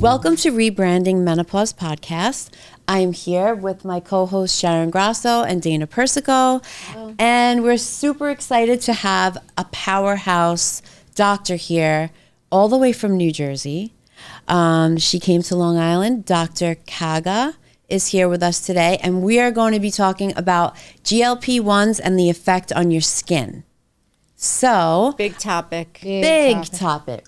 Welcome to Rebranding Menopause podcast. I'm here with my co-host Sharon Grasso and Dana Persico. Hello. And we're super excited to have a powerhouse doctor here all the way from New Jersey. She came to Long Island. Dr. Kaga is here with us today, and we are going to be talking about GLP1s and the effect on your skin. So, big topic,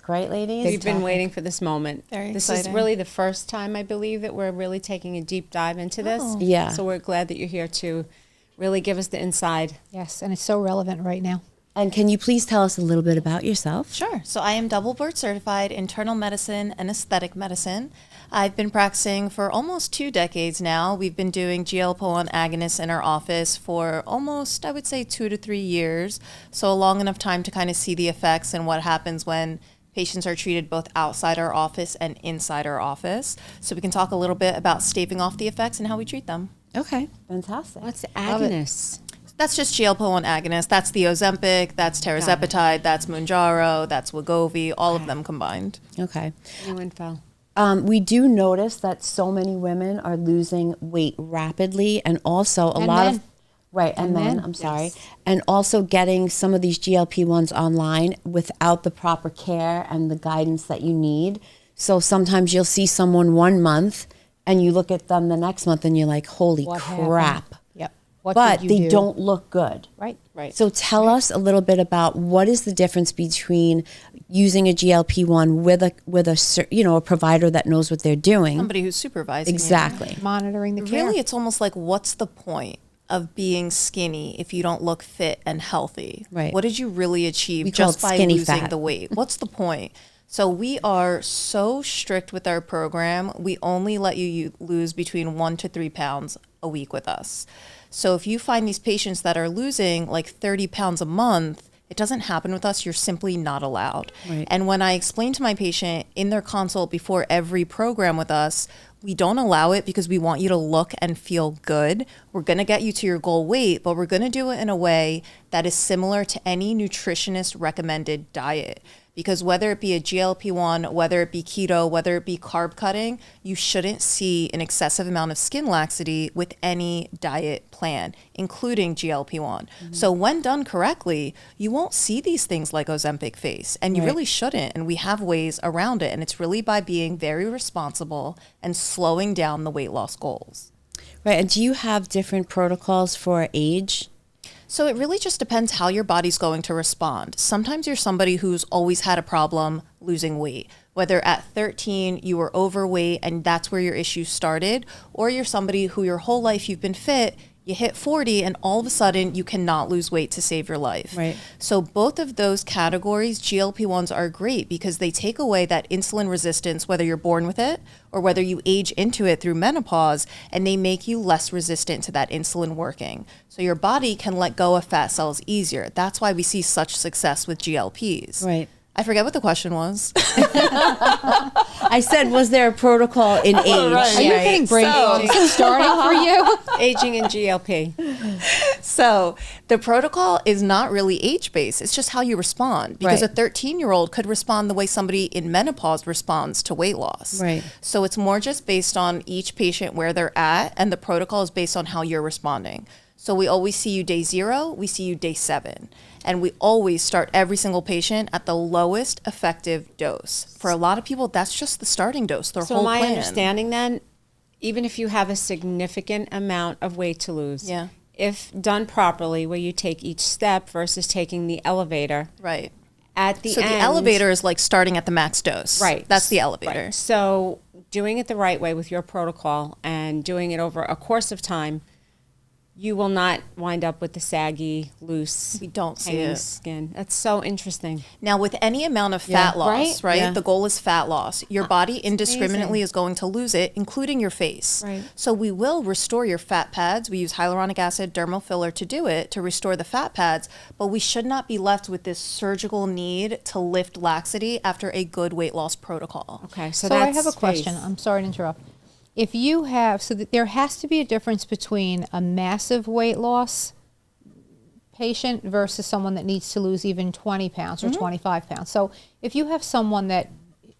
right, ladies? We've been waiting for this moment. This exciting. is really the first time, I believe, that we're really taking a deep dive into this. Yeah. So we're glad that you're here to really give us the inside. Yes, and it's so relevant right now. And can you please tell us a little bit about yourself? Sure. So I am double board certified internal medicine and aesthetic medicine. I've been practicing for almost 2 decades now. We've been doing GLP1 agonists in our office for almost, I would say, 2 to 3 years. So a long enough time to kind of see the effects and what happens when patients are treated both outside our office and inside our office. So we can talk a little bit about staving off the effects and how we treat them. Okay, fantastic. What's the agonists? That's just GLP-1 agonist. That's the Ozempic, that's tirzepatide, that's Mounjaro, that's Wegovy, all of them combined. Okay. New info. We do notice that so many women are losing weight rapidly, and also a lot of men, I'm sorry, and also getting some of these GLP-1s online without the proper care and the guidance that you need. So sometimes you'll see someone 1 month and you look at them the next month and you're like, holy crap. Yep. But they don't look good. Right. So tell us a little bit about what is the difference between using a GLP-1 with a provider that knows what they're doing. Somebody who's supervising. Exactly. Monitoring the care. Really, it's almost like, what's the point of being skinny if you don't look fit and healthy? Right. What did you really achieve We call just it by skinny losing fat. the weight? What's the point? So we are so strict with our program. We only let you lose between 1 to 3 pounds a week with us. So if you find these patients that are losing like 30 pounds a month, it doesn't happen with us. You're simply not allowed. Right. And when I explain to my patient in their consult before every program with us, we don't allow it because we want you to look and feel good. We're going to get you to your goal weight, but we're going to do it in a way that is similar to any nutritionist recommended diet. Because whether it be a GLP-1, whether it be keto, whether it be carb cutting, you shouldn't see an excessive amount of skin laxity with any diet plan, including GLP-1. So when done correctly, you won't see these things like Ozempic face, and you really shouldn't. And we have ways around it. And it's really by being very responsible and slowing down the weight loss goals. Right. And do you have different protocols for age? So it really just depends how your body's going to respond. Sometimes you're somebody who's always had a problem losing weight, whether at 13 you were overweight and that's where your issue started, or you're somebody who your whole life you've been fit, you hit 40 and all of a sudden you cannot lose weight to save your life. Right. So both of those categories, GLP-1s are great because they take away that insulin resistance, whether you're born with it or whether you age into it through menopause, and they make you less resistant to that insulin working. So your body can let go of fat cells easier. That's why we see such success with GLPs. Right. I forget what the question was. I said, was there a protocol in age? Are you getting brain starting for you? Aging and GLP. So the protocol is not really age-based. It's just how you respond. Because Right. a 13-year-old could respond the way somebody in menopause responds to weight loss. Right. So it's more just based on each patient where they're at, and the protocol is based on how you're responding. So we always see you day 0, we see you day 7. And we always start every single patient at the lowest effective dose. For a lot of people, that's just the starting dose, their So whole my plan. understanding then, even if you have a significant amount of weight to lose, Yeah. if done properly, where you take each step versus taking the elevator, Right. at the So end. the elevator is like starting at the max dose. Right. That's the elevator. Right. So doing it the right way with your protocol and doing it over a course of time, you will not wind up with the saggy, loose, We don't see hanging it. skin. That's so interesting. Now, with any amount of fat loss, right? Yeah. The goal is fat loss. Your body indiscriminately is going to lose it, including your face. Right. So we will restore your fat pads. We use hyaluronic acid, dermal filler to do it, to restore the fat pads, but we should not be left with this surgical need to lift laxity after a good weight loss protocol. Okay, So that's I have a question. I'm sorry to interrupt. If you have, so that there has to be a difference between a massive weight loss patient versus someone that needs to lose even 20 pounds or 25 pounds. So if you have someone that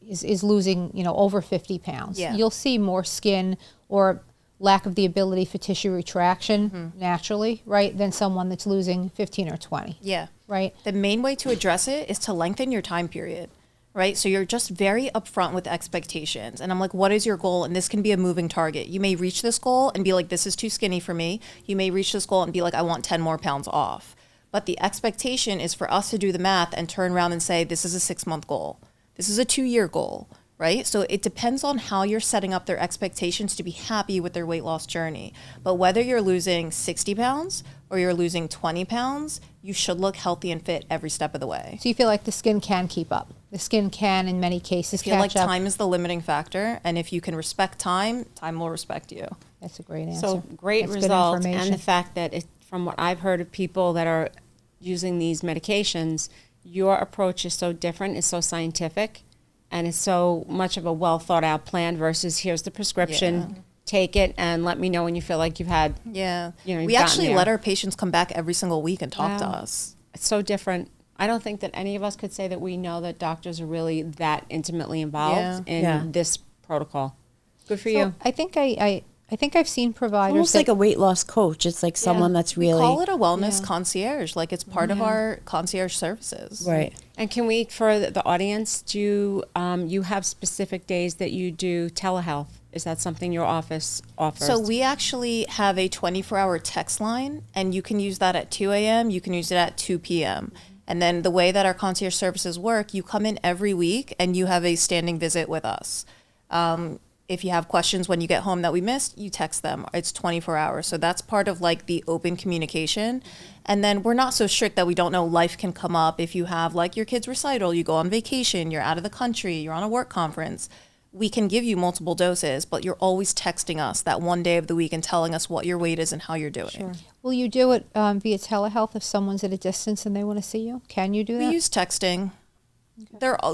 is losing, over 50 pounds. Yeah. You'll see more skin or lack of the ability for tissue retraction naturally, right, than someone that's losing 15 or 20. Yeah. Right. The main way to address it is to lengthen your time period, right? So you're just very upfront with expectations. And I'm like, what is your goal? And this can be a moving target. You may reach this goal and be like, this is too skinny for me. You may reach this goal and be like, I want 10 more pounds off. But the expectation is for us to do the math and turn around and say, this is a 6-month goal. This is a 2-year goal. Right? So it depends on how you're setting up their expectations to be happy with their weight loss journey. But whether you're losing 60 pounds or you're losing 20 pounds, you should look healthy and fit every step of the way. So you feel like the skin can keep up. The skin can, in many cases, I feel like catch up. time is the limiting factor. And if you can respect time, time will respect you. That's a great answer. So great That's good result, and information. the fact that from what I've heard of people that are using these medications, your approach is so different, it's so scientific, and it's so much of a well thought out plan versus here's the prescription, take it and let me know when you feel like you've had. Yeah. You've We gotten actually there. let our patients come back every single week and talk to Wow. us. It's so different. I don't think that any of us could say that we know that doctors are really that intimately involved in this protocol. Good for you. I think I think I've seen providers Almost that, like a weight loss coach. It's like someone that's We really call it a wellness concierge. Like it's part of our concierge services. right. And can we, for the audience, do you have specific days that you do telehealth? Is that something your office offers? So we actually have a 24-hour text line, and you can use that at 2 a.m. You can use it at 2 p.m. And then the way that our concierge services work, you come in every week and you have a standing visit with us. If you have questions when you get home that we missed, you text them. It's 24 hours. So that's part of like the open communication. And then we're not so strict that we don't know life can come up. If you have like your kid's recital, you go on vacation, you're out of the country, you're on a work conference, we can give you multiple doses, but you're always texting us that one day of the week and telling us what your weight is and how you're doing. Sure. will you do it via telehealth if someone's at a distance and they want to see you? Can you do We that? use texting.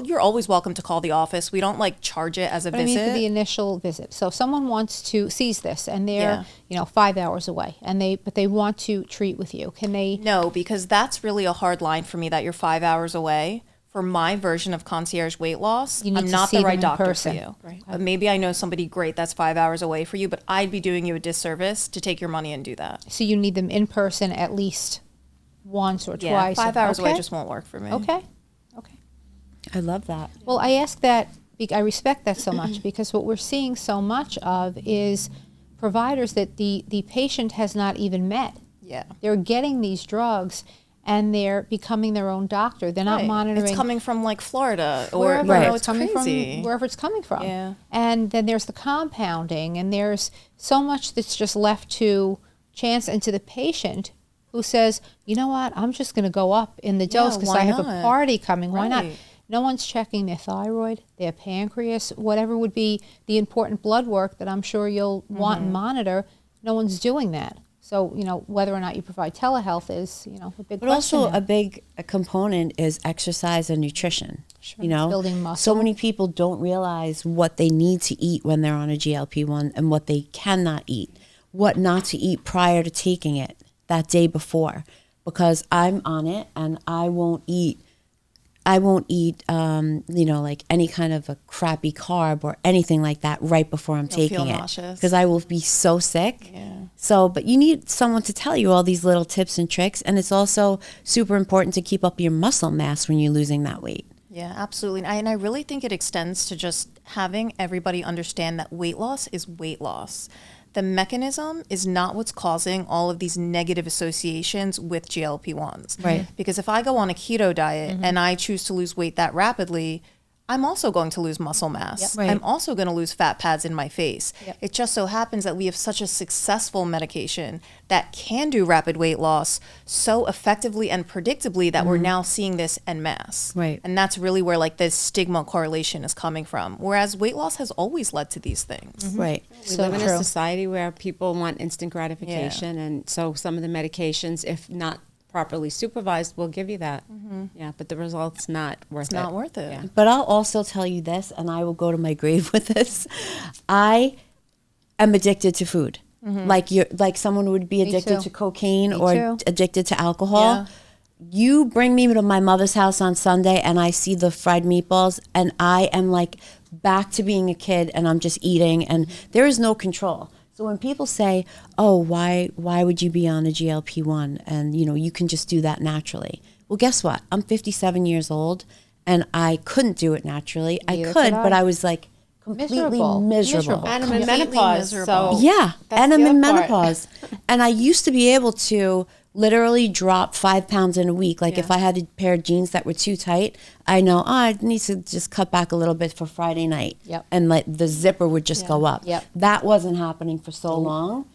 You're always welcome to call the office. We don't like charge it as a But I visit. mean for the initial visit. So if someone sees this and they're, Yeah. 5 hours away and they want to treat with you, can they? No, because that's really a hard line for me that you're 5 hours away. For my version of concierge weight loss, You need I'm to not see the them right in doctor person. for you. Right. But maybe I know somebody great that's 5 hours away for you, but I'd be doing you a disservice to take your money and do that. So you need them in person at least once or Yeah, twice. 5 hours away Okay. just won't work for me. Okay. I love that. Well, I ask that, I respect that so much because what we're seeing so much of is providers that the patient has not even met. Yeah. They're getting these drugs and they're becoming their own doctor. They're not Right. monitoring. It's coming from like Florida or wherever Right. it's coming crazy. from, wherever it's coming from. Yeah. And then there's the compounding, and there's so much that's just left to chance and to the patient who says, you know what, I'm just going to go up in the dose because why I have a not? party coming. Why not? Right. No one's checking their thyroid, their pancreas, whatever would be the important blood work that I'm sure you'll want and monitor. No one's doing that. So, whether or not you provide telehealth is, a big But question. also there. a big component is exercise and nutrition. Building muscle. So many people don't realize what they need to eat when they're on a GLP-1 and what they cannot eat, what not to eat prior to taking it that day before. Because I'm on it and I won't eat like any kind of a crappy carb or anything like that right before I'm You'll feel taking it. nauseous. Because I will be so sick. Yeah. So, but you need someone to tell you all these little tips and tricks. And it's also super important to keep up your muscle mass when you're losing that weight. Yeah, absolutely. And I really think it extends to just having everybody understand that weight loss is weight loss. The mechanism is not what's causing all of these negative associations with GLP-1s. Right. Because if I go on a keto diet and I choose to lose weight that rapidly, I'm also going to lose muscle mass. Yep. Right. I'm also going to lose fat pads in my face. Yep. It just so happens that we have such a successful medication that can do rapid weight loss so effectively and predictably that we're now seeing this en masse. Right. And that's really where like this stigma correlation is coming from. Whereas weight loss has always led to these things. Right. We live in true. a society where people want instant gratification, and so some of the medications, if not properly supervised, will give you that. Yeah, but the result's not worth It's it. not worth it. Yeah. But I'll also tell you this, and I will go to my grave with this. I am addicted to food. Like someone would be addicted too. to cocaine Me or too. addicted to alcohol. Yeah. you bring me to my mother's house on Sunday and I see the fried meatballs and I am like back to being a kid and I'm just eating and there is no control. So when people say, oh, why would you be on a GLP-1 and, you know, you can just do that naturally. Well, guess what? I'm 57 years old and I couldn't do it naturally. I could, but I was like completely miserable. And I'm in menopause. So Yeah, and I'm the in other part. menopause. And I used to be able to literally drop 5 pounds in a week. Like if I had a pair of jeans that were too tight, I know, I need to just cut back a little bit for Friday night. Yep. And like the zipper would just go up. Yep. That wasn't happening for so long.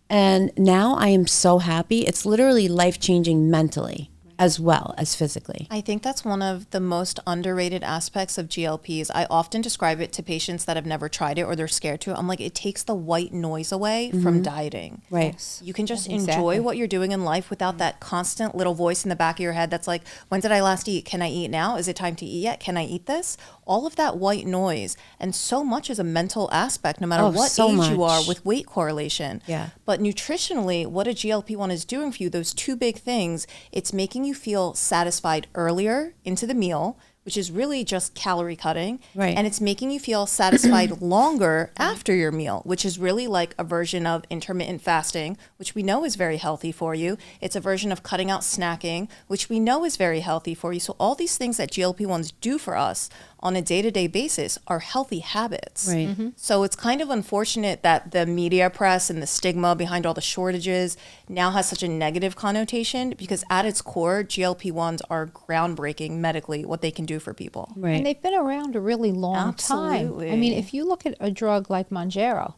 And now I am so happy. It's literally life-changing mentally as well as physically. I think that's one of the most underrated aspects of GLPs. I often describe it to patients that have never tried it or they're scared to. I'm like, it takes the white noise away from dieting. Right. You can just Exactly. enjoy what you're doing in life without that constant little voice in the back of your head that's like, when did I last eat? Can I eat now? Is it time to eat yet? Can I eat this? All of that white noise. And so much is a mental aspect, no matter what so age you are, much. with weight correlation. Yeah. But nutritionally, what a GLP-1 is doing for you, those two big things, it's making you feel satisfied earlier into the meal, which is really just calorie cutting. Right. And it's making you feel satisfied longer after your meal, which is really like a version of intermittent fasting, which we know is very healthy for you. It's a version of cutting out snacking, which we know is very healthy for you. So all these things that GLP-1s do for us on a day-to-day basis are healthy habits. Right. So it's kind of unfortunate that the media press and the stigma behind all the shortages now has such a negative connotation, because at its core, GLP-1s are groundbreaking medically, what they can do for people. Right. And they've been around a really long Absolutely. time. I mean, if you look at a drug like Mounjaro,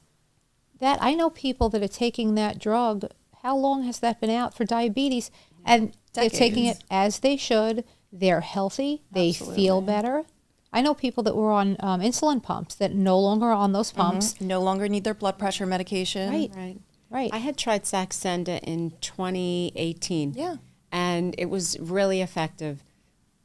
that I know people that are taking that drug. How long has that been out for diabetes? And they're taking it as they should. They're healthy. They feel better. I know people that were on insulin pumps that no longer are on those pumps. No longer need their blood pressure medication. Right. Right. I had tried Saxenda in 2018. Yeah. And it was really effective.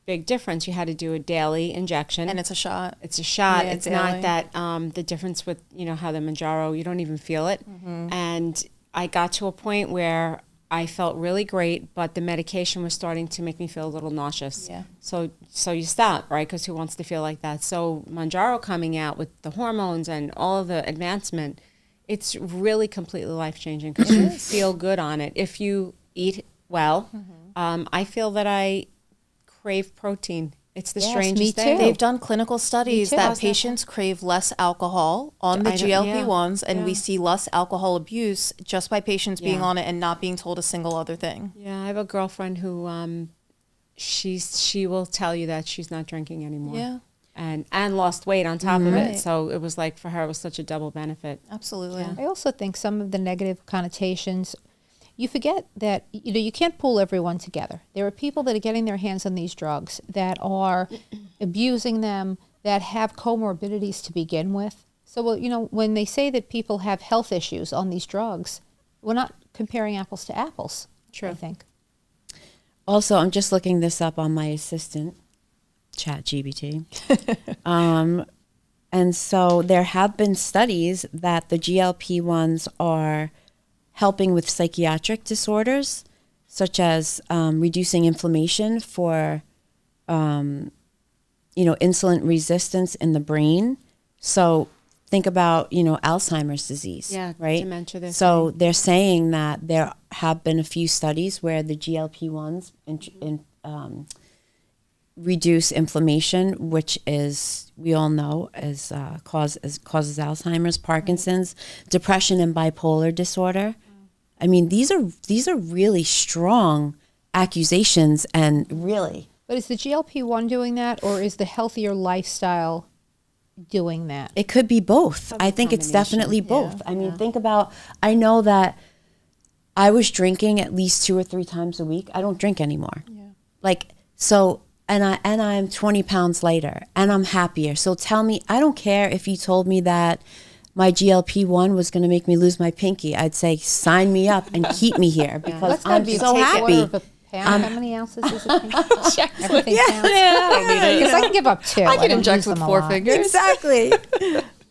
Big difference. You had to do a daily injection. And it's a shot. It's a shot. Yeah, it's daily. not that the difference with, you know, how the Mounjaro, you don't even feel it. And I got to a point where I felt really great, but the medication was starting to make me feel a little nauseous. Yeah. So you stop, right? Because who wants to feel like that? So Mounjaro coming out with the hormones and all of the advancement, it's really completely life-changing because you feel good on it. If you eat well, I feel that I crave protein. It's the Yes, strangest me thing. too. They've done clinical studies too. that How's that? patients crave less alcohol on the I don't- GLP-1s, and we yeah. see less alcohol abuse just by patients being Yeah. on it and not being told a single other thing. Yeah, I have a girlfriend who she will tell you that she's not drinking anymore. Yeah. And lost weight on top of Right. it. So it was like, for her, it was such a double benefit. Absolutely. Yeah. I also think some of the negative connotations, you forget that, you know, you can't pull everyone together. There are people that are getting their hands on these drugs that are abusing them, that have comorbidities to begin with. So, well, you know, when they say that people have health issues on these drugs, we're not comparing apples to apples. True. I think. Also, I'm just looking this up on my assistant, ChatGPT. And so there have been studies that the GLP-1s are helping with psychiatric disorders, such as reducing inflammation for, insulin resistance in the brain. So think about, Alzheimer's disease, Yeah, right? dementia, they're So they're saying that there have been a few studies where the GLP-1s reduce inflammation, which is, we all know, causes Alzheimer's, Parkinson's, depression, and bipolar disorder. I mean, these are really strong accusations, and really. But is the GLP-1 doing that, or is the healthier lifestyle doing that? It could be both. Probably I think it's combination. definitely both. I mean, think about, I know that I was drinking at least 2 or 3 times a week. I don't drink anymore. And I'm 20 pounds lighter and I'm happier. So tell me, I don't care if you told me that my GLP-1 was going to make me lose my pinky. I'd say, sign me up and keep me here because That's gotta I'm be so a happy. quarter of a pound. How many ounces is it? Everything counts. Yeah. Because I can give up 2. I can don't inject use with them a 4 lot. fingers. Exactly.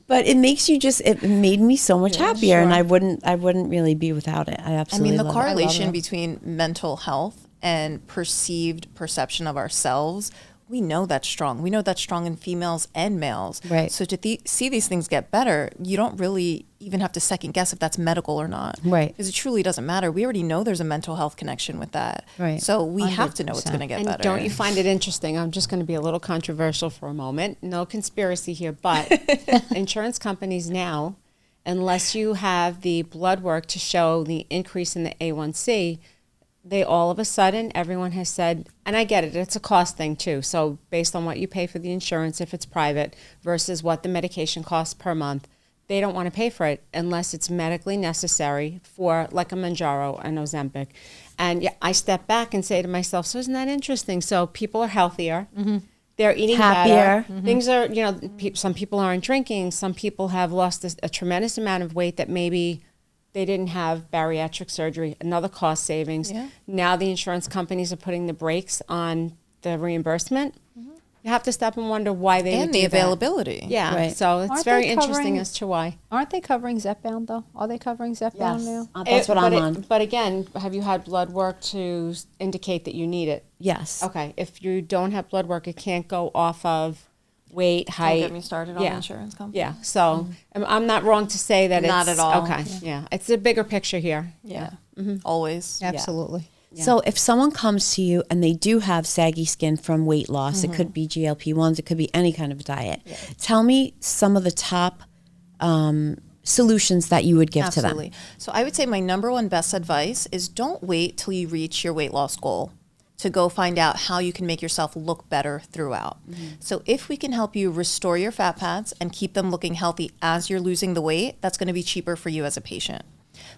But it makes you it made me so much happier, and I wouldn't really be without it. I I absolutely mean, the love it. correlation between mental health and perceived perception of ourselves, we know that's strong. We know that's strong in females and males. Right. So to see these things get better, you don't really even have to second guess if that's medical or not. Right. Because it truly doesn't matter. We already know there's a mental health connection with that. Right. So we have to know 100%. it's going to get And better. don't you find it interesting? I'm just going to be a little controversial for a moment. No conspiracy here, but insurance companies now, unless you have the blood work to show the increase in the A1C, they all of a sudden, everyone has said, and I get it, it's a cost thing too. So based on what you pay for the insurance, if it's private, versus what the medication costs per month, they don't want to pay for it unless it's medically necessary for like a Manjaro and Ozempic. And yeah, I step back and say to myself, so isn't that interesting? So people are healthier. They're eating Happier. better. Things are, some people aren't drinking. Some people have lost a tremendous amount of weight that maybe they didn't have bariatric surgery, another cost savings. Yeah. Now the insurance companies are putting the brakes on the reimbursement. You have to stop and wonder why they would and do the that. availability. Yeah, Right. so it's Aren't very they interesting covering- as to why. Aren't they covering Zepbound though? Are they covering Zepbound now? That's what I'm on. But again, have you had blood work to indicate that you need it? Yes. Okay, if you don't have blood work, it can't go off of weight, Don't height. get me started on insurance companies. Yeah, so I'm not wrong to say that Not it's... at all. Okay, yeah. It's a bigger picture here. Yeah. Always. Absolutely. So if someone comes to you and they do have saggy skin from weight loss, it could be GLP1s, it could be any kind of diet. Tell me some of the top solutions that you would give to them. Absolutely. So I would say my number one best advice is don't wait till you reach your weight loss goal to go find out how you can make yourself look better throughout. So if we can help you restore your fat pads and keep them looking healthy as you're losing the weight, that's going to be cheaper for you as a patient.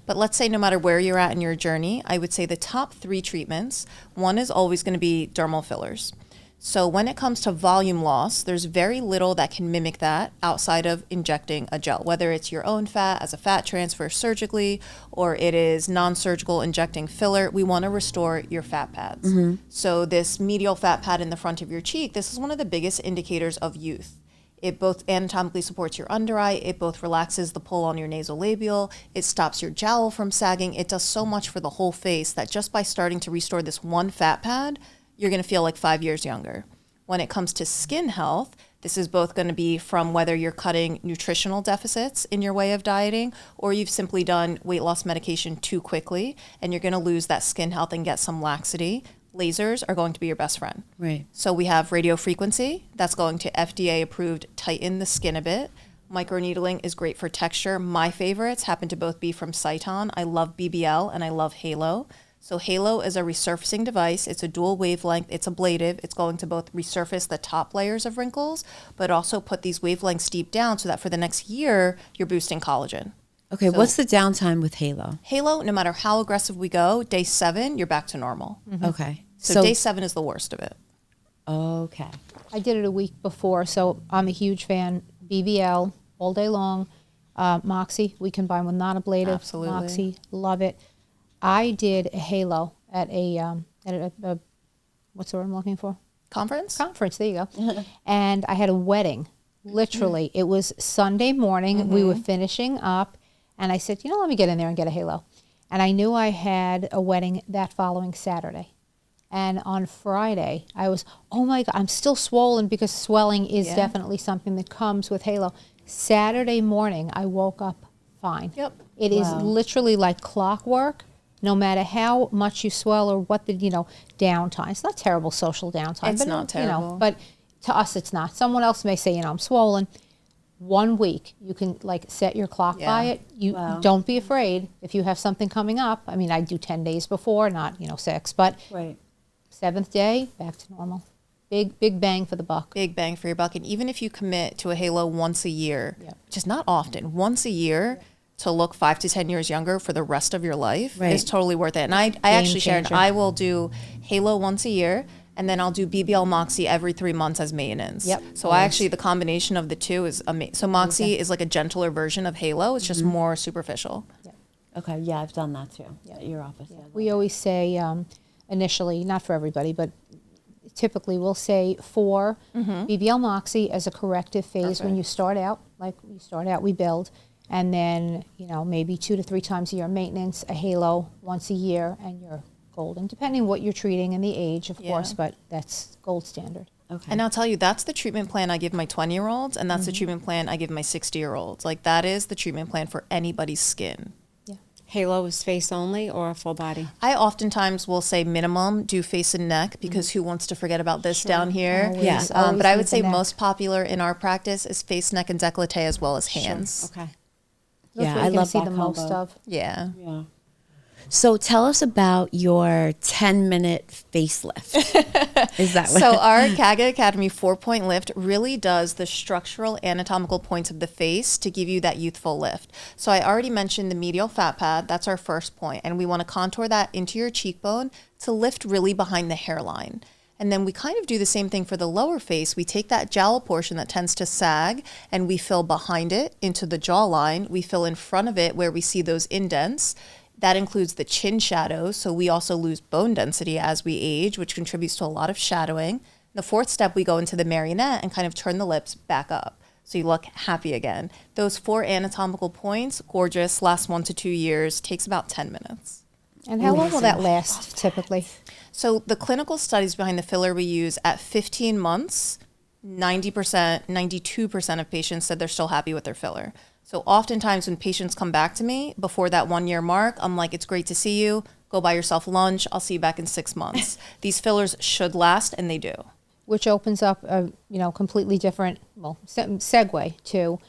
But let's say no matter where you're at in your journey, I would say the top 3 treatments, one is always going to be dermal fillers. So when it comes to volume loss, there's very little that can mimic that outside of injecting a gel, whether it's your own fat as a fat transfer surgically, or it is non-surgical injecting filler. We want to restore your fat pads. So this medial fat pad in the front of your cheek, this is one of the biggest indicators of youth. It both anatomically supports your under eye, it both relaxes the pull on your nasolabial, it stops your jowl from sagging. It does so much for the whole face that just by starting to restore this one fat pad, you're going to feel like 5 years younger. When it comes to skin health, this is both going to be from whether you're cutting nutritional deficits in your way of dieting or you've simply done weight loss medication too quickly and you're going to lose that skin health and get some laxity. Lasers are going to be your best friend. Right. So we have radio frequency that's going to FDA approved tighten the skin a bit. Microneedling is great for texture. My favorites happen to both be from Cyton. I love BBL and I love Halo. So Halo is a resurfacing device. It's a dual wavelength. It's ablative. It's going to both resurface the top layers of wrinkles, but also put these wavelengths deep down so that for the next year, you're boosting collagen. Okay, what's the downtime with Halo? Halo, no matter how aggressive we go, day 7, you're back to normal. Okay. So day 7 is the worst of it. Okay. I did it a week before, so I'm a huge fan. BBL all day long. Moxy, we combine with non-ablative. Absolutely. Moxy, love it. I did a Halo at a what's the word I'm looking for? Conference? Conference, there you go. And I had a wedding, literally. It was Sunday morning. We were finishing up, and I said, let me get in there and get a Halo. And I knew I had a wedding that following Saturday. And on Friday, I was, oh my God, I'm still swollen because swelling is definitely something that comes with Halo. Saturday morning, I woke up fine. Yep. It is literally like clockwork. No matter how much you swell or what the, downtime. It's not terrible social downtime. It's but not terrible. But to us, it's not. Someone else may say, I'm swollen. 1 week, you can set your clock by it. You don't be afraid if you have something coming up. I mean, I do 10 days before, not 6, but 7th day, back to normal. Big bang for the buck. Big bang for your buck. And even if you commit to a Halo once a year, which is not often, once a year to look 5 to 10 years younger for the rest of your life is totally worth it. And I actually, Sharon, I will do Halo once a year, and then I'll do BBL Moxy every 3 months as maintenance. So I actually, the combination of the two is amazing. So Moxy is like a gentler version of Halo. It's just more superficial. Okay, yeah, I've done that too at your office. We always say initially, not for everybody, but typically we'll say 4 BBL Moxy as a corrective phase when you start out. We build. And then, maybe 2 to 3 times a year maintenance, a Halo once a year, and you're golden, depending what you're treating and the age, of Yeah. course, but that's gold standard. Okay. And I'll tell you, that's the treatment plan I give my 20-year-olds, and that's the treatment plan I give my 60-year-olds. Like, that is the treatment plan for anybody's skin. Halo is face only or full body? I oftentimes will say minimum do face and neck, because who wants to forget about this down here? Always, Yeah. always But I need would the say neck. most popular in our practice is face, neck, and décolleté, as well as hands. Okay. That's Yeah, what I you're gonna love see that the most combo. of. Yeah. Yeah. So tell us about your 10-minute facelift. Is that what? So our Kaga Academy 4-point lift really does the structural anatomical points of the face to give you that youthful lift. So I already mentioned the medial fat pad. That's our first point. And we want to contour that into your cheekbone to lift really behind the hairline. And then we kind of do the same thing for the lower face. We take that jowl portion that tends to sag and we fill behind it into the jawline. We fill in front of it where we see those indents. That includes the chin shadows, so we also lose bone density as we age, which contributes to a lot of shadowing. The fourth step, we go into the marionette and kind of turn the lips back up, so you look happy again. Those 4 anatomical points, gorgeous, last 1 to 2 years, takes about 10 minutes. And how long will that last typically? So the clinical studies behind the filler we use at 15 months, 90%, 92% of patients said they're still happy with their filler. So oftentimes when patients come back to me before that 1 year mark, I'm like, it's great to see you. Go buy yourself lunch. I'll see you back in 6 months. These fillers should last, and they do. Which opens up a completely different segue to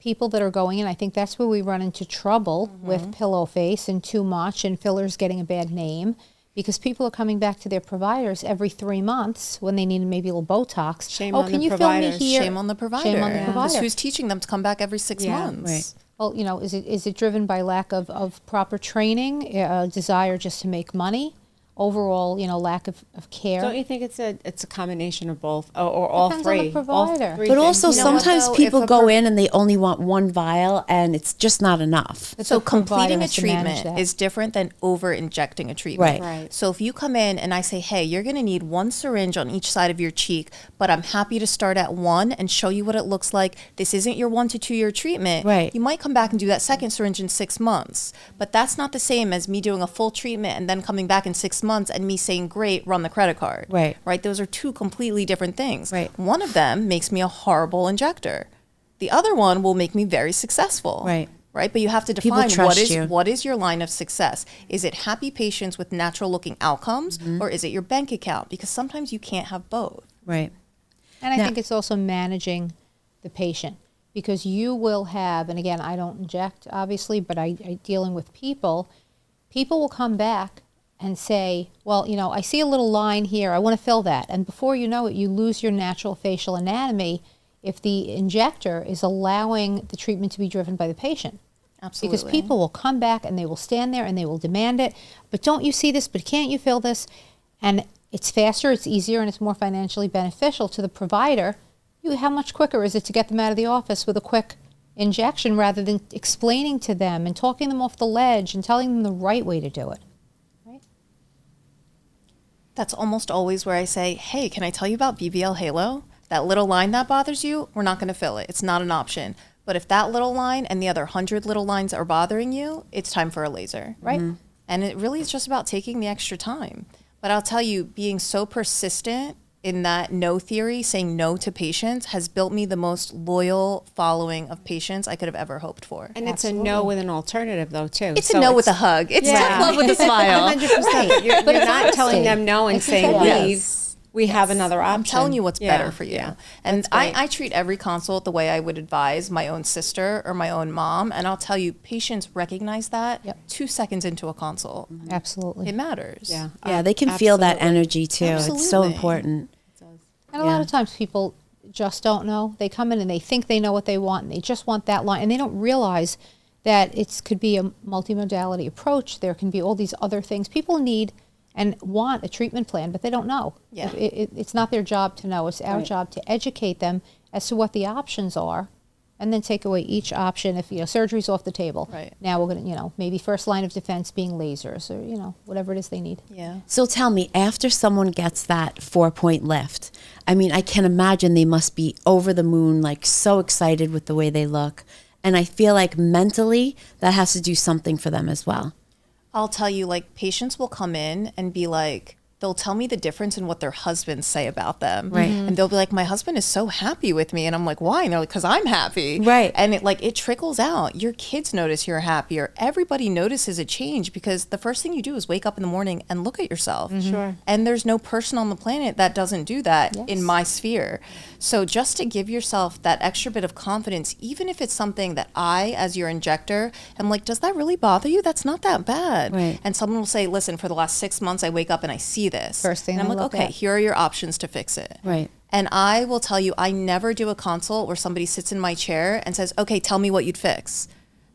people that are going in. I think that's where we run into trouble with pillow face and too much, and fillers getting a bad name, because people are coming back to their providers every 3 months when they need maybe a little Botox. Shame oh, on can the you fill me providers. here? Shame on the provider. Shame on the Because provider. who's teaching them to come back every 6 Yeah, months? right. Well, is it driven by lack of proper training, desire just to make money, overall, lack of care? Don't you think it's a combination of both, or all Depends on three? the provider. All three But things. also You know what, sometimes though? people If a go in and they only want one vial and it's just not enough. But So the provider completing a has to manage treatment that. is different than over injecting a treatment. Right. Right. So if you come in and I say, hey, you're going to need 1 syringe on each side of your cheek, but I'm happy to start at 1 and show you what it looks like. This isn't your 1 to 2 year treatment. Right. You might come back and do that second syringe in 6 months, but that's not the same as me doing a full treatment and then coming back in 6 months and me saying, great, run the credit card. Right. Right. Those are 2 completely different things. Right. One of them makes me a horrible injector. The other one will make me very successful. Right. Right. But you have to People define trust you. what is your line of success? Is it happy patients with natural looking outcomes, or is it your bank account? Because sometimes you can't have both. Right. And I Now- think it's also managing the patient, because you will have, and again, I don't inject, obviously, but I dealing with people will come back and say, well, I see a little line here, I want to fill that. And before you know it, you lose your natural facial anatomy if the injector is allowing the treatment to be driven by the patient. Absolutely. Because people will come back and they will stand there and they will demand it. But don't you see this? But can't you fill this? And it's faster, it's easier, and it's more financially beneficial to the provider. How much quicker is it to get them out of the office with a quick injection rather than explaining to them and talking them off the ledge and telling them the right way to do it? Right? That's almost always where I say, hey, can I tell you about BBL Halo? That little line that bothers you, we're not going to fill it. It's not an option. But if that little line and the other 100 little lines are bothering you, it's time for a laser. Right? And it really is just about taking the extra time. But I'll tell you, being so persistent in that no theory, saying no to patients, has built me the most loyal following of patients I could have ever hoped for. And it's a no with an alternative, though, too. It's a no with a hug. It's tough love with a smile. 100%. You're But it's not telling honesty. them no and Like you saying said, leave. yes. We have another option. I'm telling you what's better for you. Yeah. And That's great. I treat every consult the way I would advise my own sister or my own mom. And I'll tell you, patients recognize that Yep. 2 seconds into a consult. Absolutely. It matters. Yeah. Yeah, they can feel that Absolutely. energy too. It's so Absolutely. important. And a lot Yeah. of times people just don't know. They come in and they think they know what they want and they just want that line, and they don't realize that it could be a multimodality approach. There can be all these other things. People need and want a treatment plan, but they don't know. Yeah. It's not their job to know. It's our Right. job to educate them as to what the options are, and then take away each option. If surgery's off the table, Right. now we're going to maybe first line of defense being lasers, or whatever it is they need. Yeah. So tell me, after someone gets that 4-point lift, I mean, I can imagine they must be over the moon, like so excited with the way they look. And I feel like mentally that has to do something for them as well. I'll tell you, like, patients will come in and be like, they'll tell me the difference in what their husbands say about them. Right. And they'll be like, my husband is so happy with me. And I'm like, why? And they're like, because I'm happy. Right. And it trickles out. Your kids notice you're happier. Everybody notices a change because the first thing you do is wake up in the morning and look at yourself. Sure. And there's no person on the planet that doesn't do that in my sphere. So just to give yourself that extra bit of confidence, even if it's something that I, as your injector, am like, does that really bother you? That's not that bad. Right. And someone will say, listen, for the last 6 months, I wake up and I see this. First thing and I'm I like, look okay, at. here are your options to fix it. Right. And I will tell you, I never do a consult where somebody sits in my chair and says, okay, tell me what you'd fix.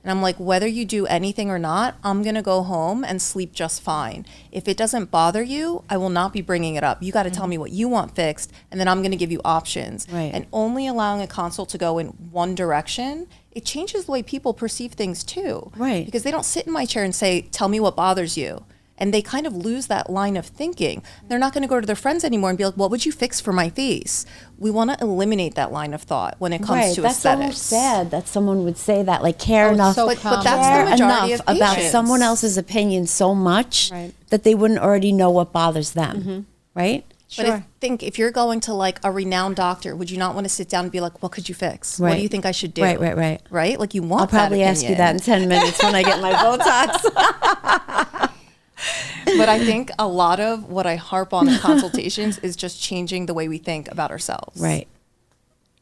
And I'm like, whether you do anything or not, I'm going to go home and sleep just fine. If it doesn't bother you, I will not be bringing it up. You got to tell me what you want fixed, and then I'm going to give you options. Right. And only allowing a consult to go in one direction, it changes the way people perceive things too. Right. Because they don't sit in my chair and say, tell me what bothers you. And they kind of lose that line of thinking. They're not going to go to their friends anymore and be like, what would you fix for my face? We want to eliminate that line of thought when it comes to That's aesthetics. so sad that someone would say that, like care it's enough, so But common. that's care the majority enough of about patients. someone else's opinion so much Right. that they wouldn't already know what bothers them, right? But I think if you're going to like a renowned doctor, would you not want to sit down and be like, what could you fix? What Right. do you think I should do? Right. Right? Like you want I'll probably that ask you that in 10 minutes when I get my Botox. But I think a lot of what I harp on in consultations is just changing the way we think about ourselves. Right.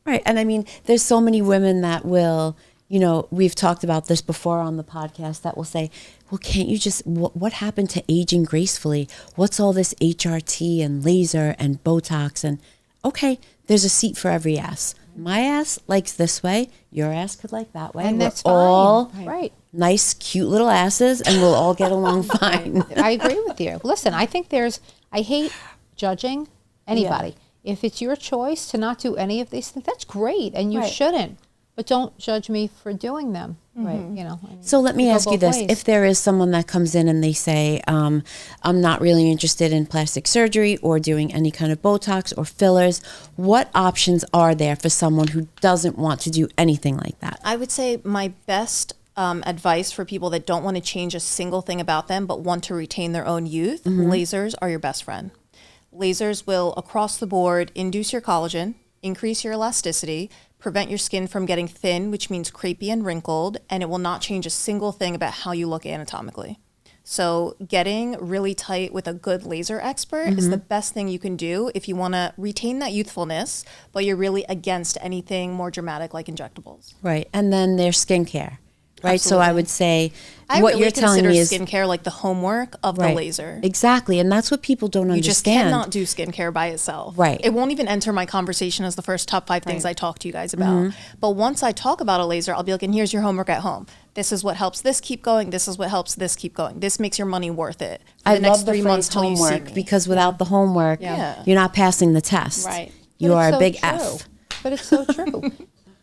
Right. And I mean, there's so many women that will, you know, we've talked about this before on the podcast, that will say, well, can't you just, what happened to aging gracefully? What's all this HRT and laser and Botox? And okay, there's a seat for every ass. My ass likes this way. Your ass could like that way. And We're that's fine. all Right. nice, cute little asses, and we'll all get along fine. I agree with you. Listen, I think I hate judging anybody. If it's your choice to not do any of these things, that's great, and you Right. shouldn't. But don't judge me for doing them. Right. You know. I mean, So let me we go ask you both this. ways. If there is someone that comes in and they say, I'm not really interested in plastic surgery or doing any kind of Botox or fillers, what options are there for someone who doesn't want to do anything like that? I would say my best advice for people that don't want to change a single thing about them but want to retain their own youth, lasers are your best friend. Lasers will, across the board, induce your collagen, increase your elasticity, prevent your skin from getting thin, which means crepey and wrinkled, and it will not change a single thing about how you look anatomically. So getting really tight with a good laser expert is the best thing you can do if you want to retain that youthfulness, but you're really against anything more dramatic like injectables. Right. And then there's skincare. Right. So I would say I what really you're telling me is skincare like the homework of the laser. Exactly. And that's what people don't You just understand. cannot do skincare by itself. Right. It won't even enter my conversation as the first top 5 things I talk to you guys about. But once I talk about a laser, I'll be like, and here's your homework at home. This is what helps this keep going. This is what helps this keep going. This makes your money worth it. For I the next love the 3 months phrase till you see homework me. because without the homework, Yeah. you're not passing the test. Right. You But are it's a so big true. F. But it's so true.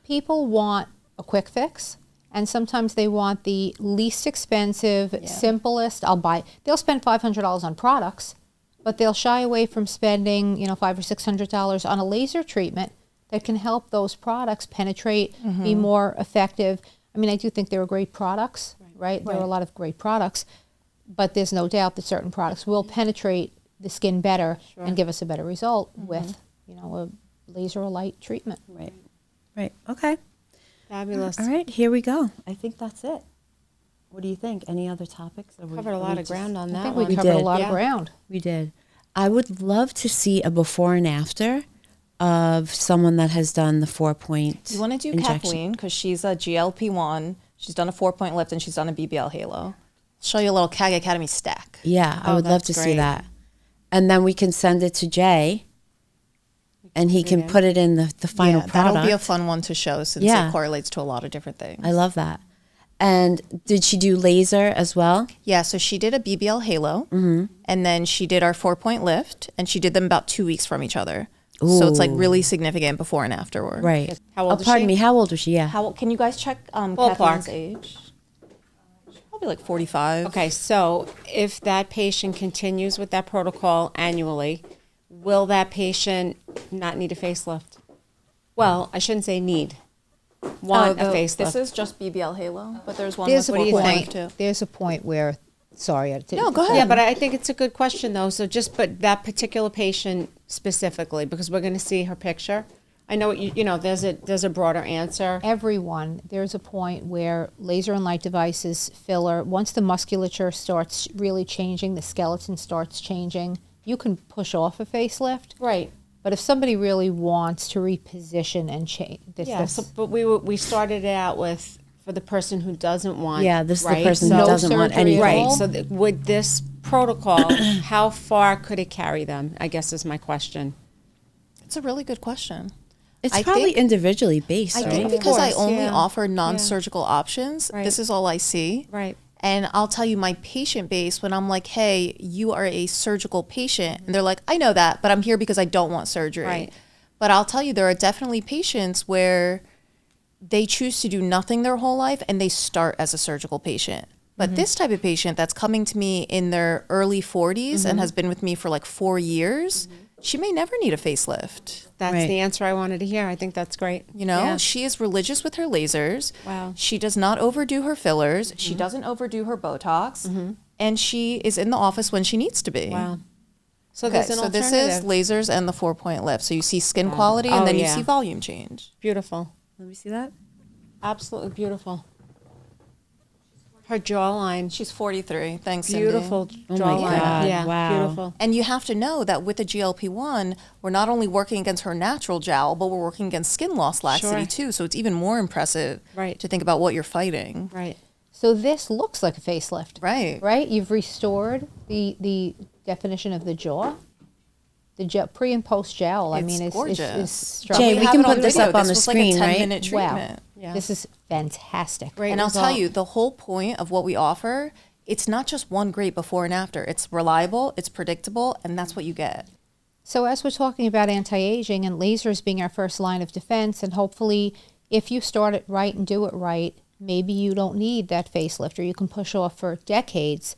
People want a quick fix, and sometimes they want the least expensive, simplest. They'll spend $500 on products, but they'll shy away from spending, $500 or $600 on a laser treatment that can help those products penetrate, be more effective. I mean, I do think there are great products, right? There are a lot of great products, but there's no doubt that certain products will penetrate the skin better and give us a better result with, a laser or light treatment. Right. Right. Okay. Fabulous. All right. Here we go. I think that's it. What do you think? Any other topics? Or Covered a lot of ground on I that think one. we covered a did. lot Yeah. of ground. We did. I would love to see a before and after of someone that has done the 4-point You want to do injection. Kathleen because she's a GLP1. She's done a 4-point lift and she's done a BBL Halo. Show you a little Kaga Academy stack. Yeah, I Oh, would love that's to see great. that. And then we can send it to Jay, and he can put it in the final product. That'll be a fun one to show since Yeah. it correlates to a lot of different things. I love that. And did she do laser as well? Yeah, so she did a BBL Halo, and then she did our 4-point lift, and she did them about 2 weeks from each other. So it's like really significant before and afterward. Right. How old is pardon she? me. How old was she? Yeah. How can you guys check Ballpark. Kathleen's age? She's probably like 45. Okay, so if that patient continues with that protocol annually, will that patient not need a facelift? Well, I shouldn't say need. Want a facelift. This is just BBL Halo, but there's one There's with a 4.5 point. too. There's a point where Sorry. No, go ahead. Yeah, but I think it's a good question though. So just put that particular patient specifically, because we're going to see her picture. I know there's a broader answer. Everyone, there's a point where laser and light devices, filler, once the musculature starts really changing, the skeleton starts changing, you can push off a facelift. Right. But if somebody really wants to reposition and change, but we started it out with for the person who doesn't want. Yeah, this is right? the person So- who doesn't want surgery anything. at Right. all? So with this protocol, how far could it carry them? I guess is my question. It's a really good question. It's I probably think- individually based, I right? think Of because I course, only yeah. offer non-surgical options, Right. this is all I see. Right. And I'll tell you my patient base when I'm like, hey, you are a surgical patient. And they're like, I know that, but I'm here because I don't want surgery. Right. But I'll tell you, there are definitely patients where they choose to do nothing their whole life and they start as a surgical patient. But this type of patient that's coming to me in their early 40s and has been with me for like 4 years, she may never need a facelift. That's Right. the answer I wanted to hear. I think that's great. You know, Yeah. she is religious with her lasers. Wow. She does not overdo her fillers. She doesn't overdo her Botox. And she is in the office when she needs to be. Wow. So Okay, there's an so this alternative. is lasers and the 4-point lift. So you see skin quality and Oh, then you yeah. see volume change. Beautiful. Let me see that. Absolutely beautiful. Her jawline. She's 43. Thanks, Cindy. Beautiful Oh my jawline. God, Yeah. wow. Beautiful. And you have to know that with the GLP-1, we're not only working against her natural jowl, but we're working against skin loss laxity Sure. too. So it's even more impressive Right. to think about what you're fighting. Right. So this looks like a facelift. Right. Right? You've restored the definition of the jaw. The pre and post jowl, I It's mean, is gorgeous. striking. Jay, We we have can it on put this video. up on the was screen, like a right? 10-minute Wow. treatment. Yeah. This is fantastic. Great And I'll tell result. you, the whole point of what we offer, it's not just one great before and after. It's reliable, it's predictable, and that's what you get. So as we're talking about anti-aging and lasers being our first line of defense, and hopefully if you start it right and do it right, maybe you don't need that facelift or you can push off for decades.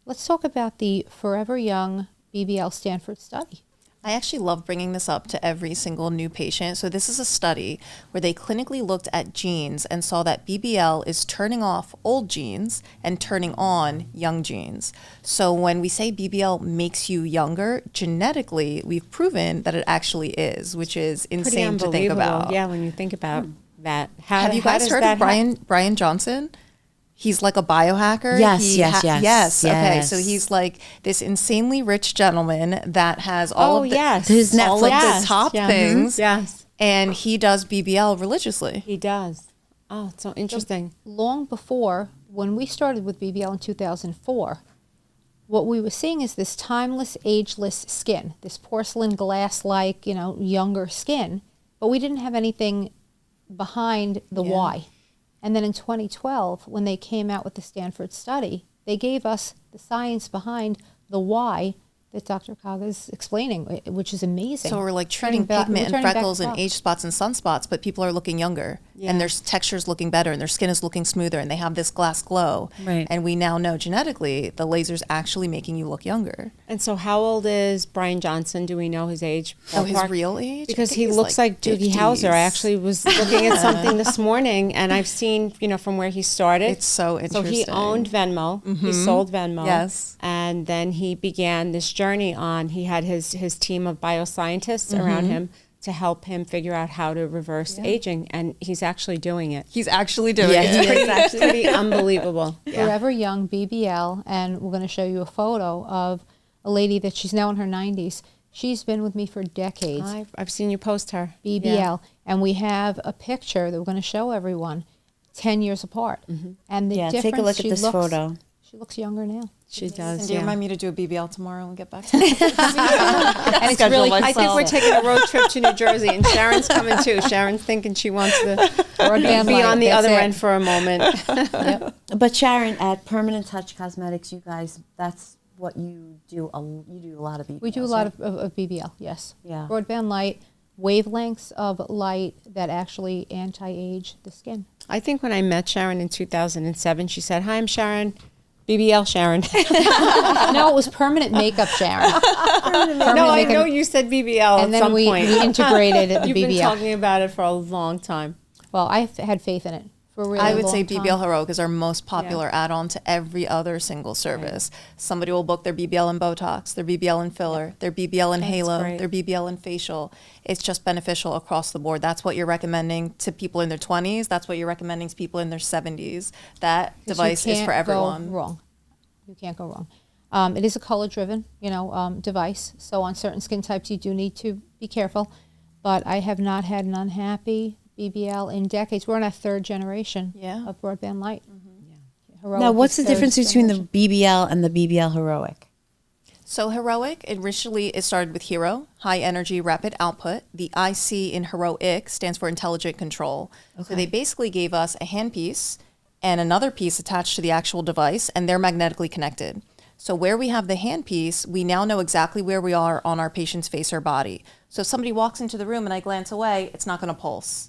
Let's talk about the Forever Young BBL Stanford study. I actually love bringing this up to every single new patient. So this is a study where they clinically looked at genes and saw that BBL is turning off old genes and turning on young genes. So when we say BBL makes you younger, genetically, we've proven that it actually is, which is Pretty insane to think unbelievable. about. Yeah, when you think about that. Have you guys heard of Brian Johnson? He's like a biohacker. Yes, He yes. Yes. Okay. Yes. So he's like this insanely rich gentleman that has all of the, His all of Netflix. the top Yeah. things. Yes, And he does BBL religiously. he does. Oh, it's so interesting. Long before, when we started with BBL in 2004, what we were seeing is this timeless, ageless skin, this porcelain glass-like, younger skin, but we didn't have anything behind the why. And then in 2012, when they came out with the Stanford study, they gave us the science behind the why that Dr. Kaga is explaining, which is amazing. So we're like treating pigment and freckles and age spots and sunspots, but people are looking younger and their texture's looking better and their skin is looking smoother and they have this glass glow. Right. And we now know genetically the laser's actually making you look younger. And so how old is Brian Johnson? Do we know his age? Oh, his Ballpark? real age? I Because think he he's looks like Doogie Howser. 50s. I actually was looking at something this morning, and I've seen, from where he started. It's so So he interesting. owned Venmo. He sold Venmo. Yes. And then he began this journey on, he had his team of bioscientists around him to help him figure out how to reverse aging, and he's actually doing it. He's actually doing Yeah, it. he is It's pretty unbelievable. Forever Young BBL, and we're going to show you a photo of a lady that she's now in her 90s. She's been with me for decades. I've seen you post her. BBL, Yeah. and we have a picture that we're going to show everyone 10 years apart. And the difference, take a look at she this looks, photo. She looks younger now. She does. And do you Yeah. remind me to do a BBL tomorrow and get back to you? And it's really, I think we're taking a road trip to New Jersey, and Sharon's coming too. Sharon's thinking she wants to Broadband be light, on the that's other it. end for a moment. But Sharon, at Permanent Touch Cosmetics, you guys, that's what you do. You do a lot of BBLs. We do a lot of BBL, yes. Yeah. Broadband light, wavelengths of light that actually anti-age the skin. I think when I met Sharon in 2007, she said, "Hi, I'm Sharon, BBL Sharon." No, it was permanent makeup, Sharon. Permanent No, I makeup. know you said BBL And at then some we point. integrated the You've been BBL. talking about it for a long time. Well, I've had faith in it for a really I would long say time. BBL Heroic is our most popular add-on to every other single service. Somebody will book their BBL and Botox, their BBL and filler, their BBL and Halo, great. their BBL and facial. It's just beneficial across the board. That's what you're recommending to people in their 20s. That's what you're recommending to people in their 70s. That 'Cause device you is for can't go everyone. wrong. You can't go wrong. It is a color-driven, device. So on certain skin types, you do need to be careful. But I have not had an unhappy BBL in decades. We're in our third generation of broadband light. Heroic Now, what's is the difference third between the generation. BBL and the BBL Heroic? So Heroic, initially it started with Hero, high energy, rapid output. The IC in Heroic stands for intelligent control. So they basically gave us a handpiece and another piece attached to the actual device, and they're magnetically connected. So where we have the handpiece, we now know exactly where we are on our patient's face or body. So if somebody walks into the room and I glance away, it's not going to pulse.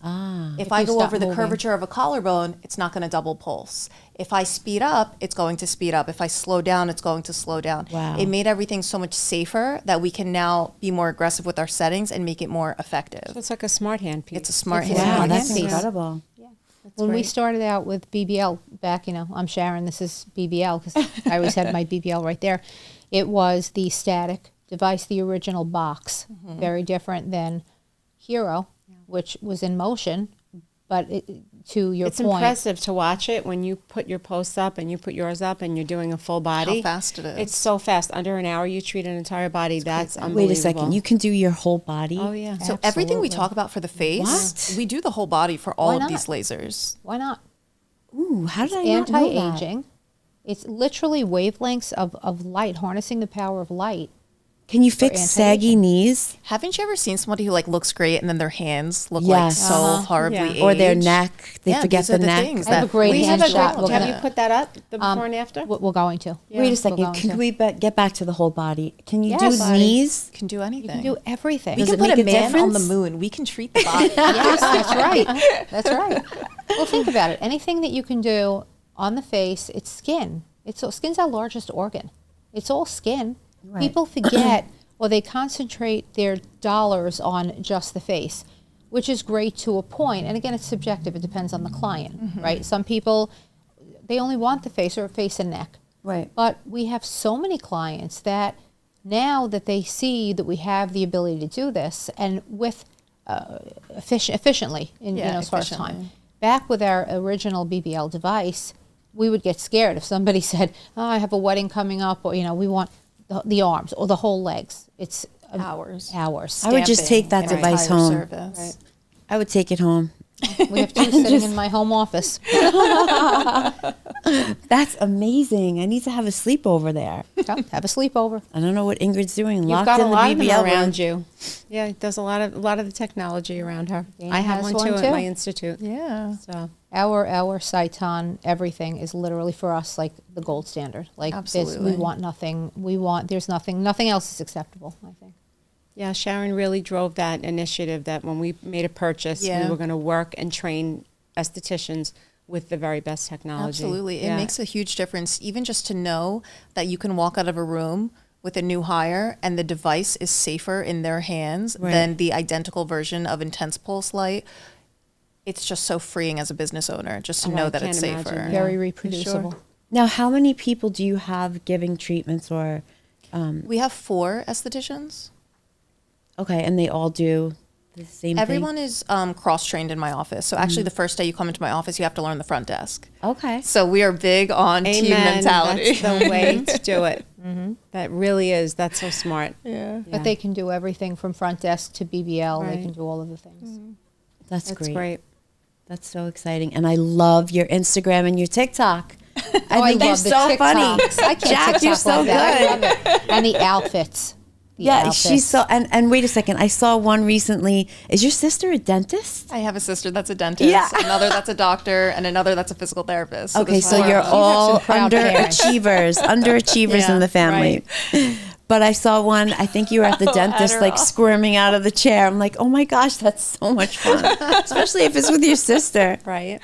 If I you go stop over the moving. curvature of a collarbone, it's not going to double pulse. If I speed up, it's going to speed up. If I slow down, it's going to slow down. Wow. It made everything so much safer that we can now be more aggressive with our settings and make it more effective. So it's like a smart handpiece. It's a smart It's a hand. Wow, smart that's handpiece. incredible. When we started out with BBL back, I'm Sharon, this is BBL because I always had my BBL right there. It was the static device, the original box, very different than Hero, which was in motion, but to your It's point. impressive to watch it when you put your posts up and you put yours up and you're doing a full body. How fast it is. It's so fast. Under an hour, you treat an entire body. That's unbelievable. Wait a second. You can do your whole body? Oh, yeah. So everything we Absolutely. talk about for the face, What? we do the whole body for all Why of not? these lasers. Why not? Ooh, how did I not know that? Anti-aging. It's literally wavelengths of light, harnessing the power of light. Can you fix saggy anti-aging. knees? Haven't you ever seen somebody who looks great and then their hands look Yes. so horribly Yeah. aged? Or their neck? They Yeah, forget these the are the neck. things I have a that great We hand have a shot. great, We're have gonna- you put that up, the before and after? We're going to. Wait a We're second. going Can to. we get back to the whole body? Can you Yes. do knees? can do anything. You can do everything. we Does can it put make a a man on the difference? moon. We can treat the body. Yes, that's right. That's right. Well, think about it. Anything that you can do on the face, it's skin. Skin's our largest organ. It's all skin. Right. People forget or they concentrate their dollars on just the face, which is great to a point. And again, it's subjective. It depends on the client, right? Some people, they only want the face or face and neck. Right. But we have so many clients that now that they see that we have the ability to do this and with efficiently in as far as time. efficiently. Back with our original BBL device, we would get scared if somebody said, "Oh, I have a wedding coming up," or we want the arms or the whole legs. It's Hours. Hours. I would just take that Stamping, device entire home. service. I would take it home. We have two sitting in my home office. That's amazing. I need to have a sleepover there. Come, have a sleepover. I don't know what Ingrid's doing. You've Locked got a in the lot of them BBL around room. you. Yeah, there's a lot of the technology around her. Dana I have has one too one at too. my institute. Yeah. So Our sight on everything is literally for us like the gold standard. Like this, Absolutely. we want nothing. There's nothing else is acceptable, I think. yeah, Sharon really drove that initiative that when we made a purchase, Yeah. we were going to work and train estheticians with the very best technology. Absolutely. It Yeah. makes a huge difference, even just to know that you can walk out of a room with a new hire and the device is safer in their hands Right. than the identical version of intense pulse light. It's just so freeing as a business owner just to Oh, know I that it's can't imagine. safer. Yeah, Very for reproducible. sure. Now, how many people do you have giving treatments or, We have 4 estheticians. okay, and they all do the same Everyone is cross-trained in my office. So actually the first day you come into my office, you have to learn the front desk. thing? Okay. So we are big on team Amen. mentality. That's the way to do it. That really is. That's so smart. Yeah. But they can do everything from front desk to BBL. They Right. can do all of the things. That's That's great. great. That's so exciting. And I love your Instagram and your TikTok. I think I you're love the so funny. TikToks. I can't Jack, TikTok you're so like that. I good. love it. And the outfits. The Yeah, outfits. she's so, and wait a second. I saw one recently. Is your sister a dentist? I have a sister that's a dentist, Yeah. another that's a doctor, and another that's a physical therapist. Okay, there's so 4 you're of us. all proud parents. underachievers Yeah, in the family. But I saw one, I think you were at the dentist, like Adderall. squirming out of the chair. I'm like, oh my gosh, that's so much fun. Especially if it's with your sister. Right.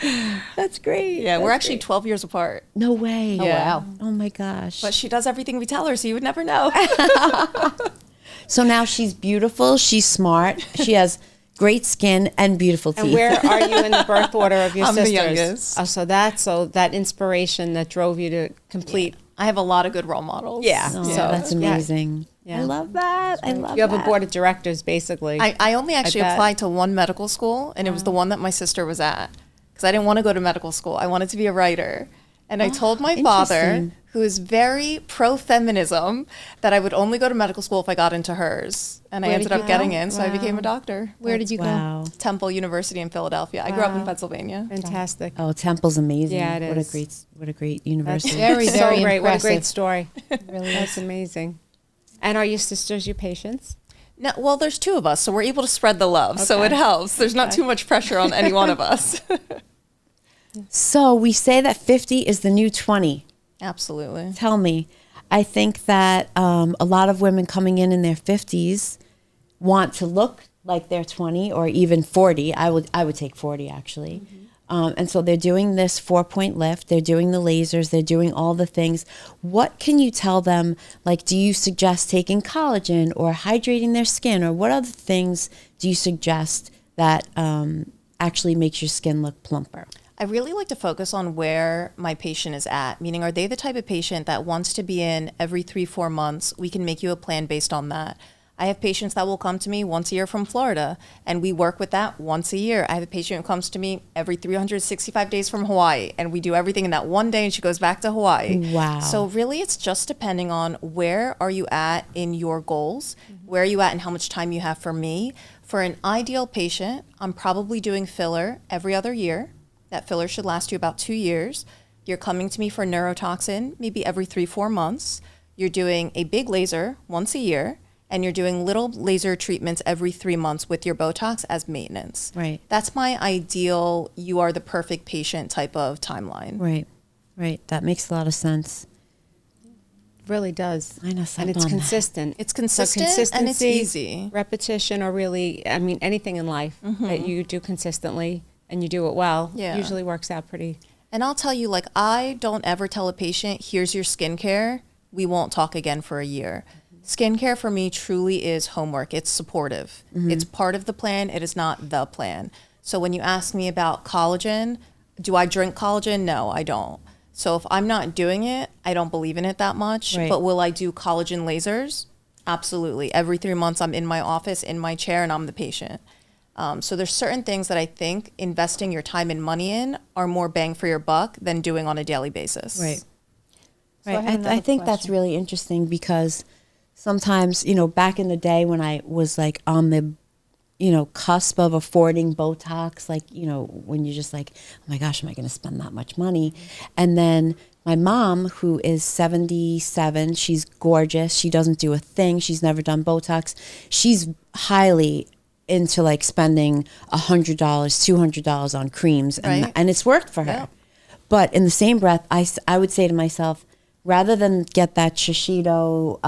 That's great. Yeah, we're That's actually great. 12 years apart. No way. Oh, wow. Oh my gosh. But she does everything we tell her, so you would never know. So now she's beautiful. She's smart. She has great skin, and beautiful teeth. And where are you in the birth order of your I'm the sisters? youngest. Oh, so that inspiration that drove you to complete. I have a lot of good role models. Yeah. Oh, So that's amazing. Yeah. I love that. I love You have that. a board of directors, basically. I only actually bet. applied to one medical school, and it was the one that my sister was at, because I didn't want to go to medical school. I wanted to be a writer. And I told my father, interesting. who is very pro-feminism, that I would only go to medical school if I got into hers. And I Where ended did up you getting go? in, so I became a doctor. Where did you Wow. Temple University in Philadelphia. I grew up in Pennsylvania. Fantastic. Oh, Temple's amazing. Yeah, it What is. a great go? university. Very, So very great. What a great impressive. story. Really That's amazing. And are your sisters your patients? No, well, there's two of us, so we're able to spread the love. So it Okay. helps. There's not too much pressure on any one of us. So we say that 50 is the new 20. Absolutely. Tell me. I think that a lot of women coming in their 50s want to look like they're 20 or even 40. I would take 40 actually. And so they're doing this 4-point lift. They're doing the lasers. They're doing all the things. What can you tell them? Like, do you suggest taking collagen or hydrating their skin, or what other things do you suggest that actually makes your skin look plumper? I really like to focus on where my patient is at, meaning are they the type of patient that wants to be in every 3-4 months? We can make you a plan based on that. I have patients that will come to me once a year from Florida, and we work with that once a year. I have a patient who comes to me every 365 days from Hawaii, and we do everything in that one day, and she goes back to Hawaii. Wow. So really, it's just depending on where are you at in your goals, where are you at and how much time you have for me. For an ideal patient, I'm probably doing filler every other year. That filler should last you about 2 years. You're coming to me for neurotoxin maybe every 3-4 months. You're doing a big laser once a year, and you're doing little laser treatments every 3 months with your Botox as maintenance. Right. That's my ideal, you are the perfect patient type of timeline. Right. That makes a lot of sense. Really does. I know And something it's on that. consistent. It's So consistent and it's consistency, easy. repetition, or really, I mean, anything in life that you do consistently and you do it well, Yeah. usually works out pretty. And I'll tell you, like, I don't ever tell a patient, here's your skincare. We won't talk again for a year. Skincare for me truly is homework. It's supportive. It's part of the plan. It is not the plan. So when you ask me about collagen, do I drink collagen? No, I don't. So if I'm not doing it, I don't believe in it that much. Right. But will I do collagen lasers? Absolutely. Every 3 months, I'm in my office, in my chair, and I'm the patient. So there's certain things that I think investing your time and money in are more bang for your buck than doing on a daily basis. Right. So I have I another think that's question. really interesting because sometimes, back in the day when I was like on the, cusp of affording Botox, like, when you're just like, oh my gosh, am I going to spend that much money? And then my mom, who is 77, she's gorgeous. She doesn't do a thing. She's never done Botox. She's highly into like spending $100, $200 on creams, and Right. and it's worked for her. Yeah. But in the same breath, I would say to myself, rather than get that Shiseido,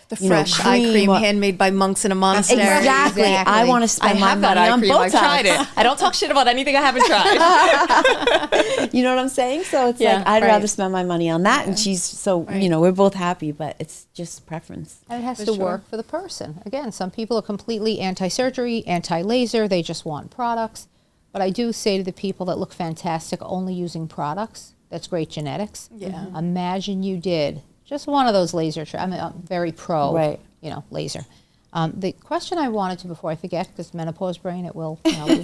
The fresh eye cream or- handmade by monks in a monastery. Exactly. Exactly. I want to I spend my have that money eye on cream. Botox. I've tried it. I don't talk shit about anything I haven't tried. You know what I'm saying? So it's Yeah, like I'd right. rather spend my money on that, and she's so we're both happy, but it's just preference. And it has to work for the person. Again, some people are completely anti-surgery, anti-laser. They just want products. But I do say to the people that look fantastic only using products, that's great genetics. Yeah. Imagine you did just one of those laser. I'm very pro, Right. laser. The question I wanted to, before I forget, because menopause brain, it will. lose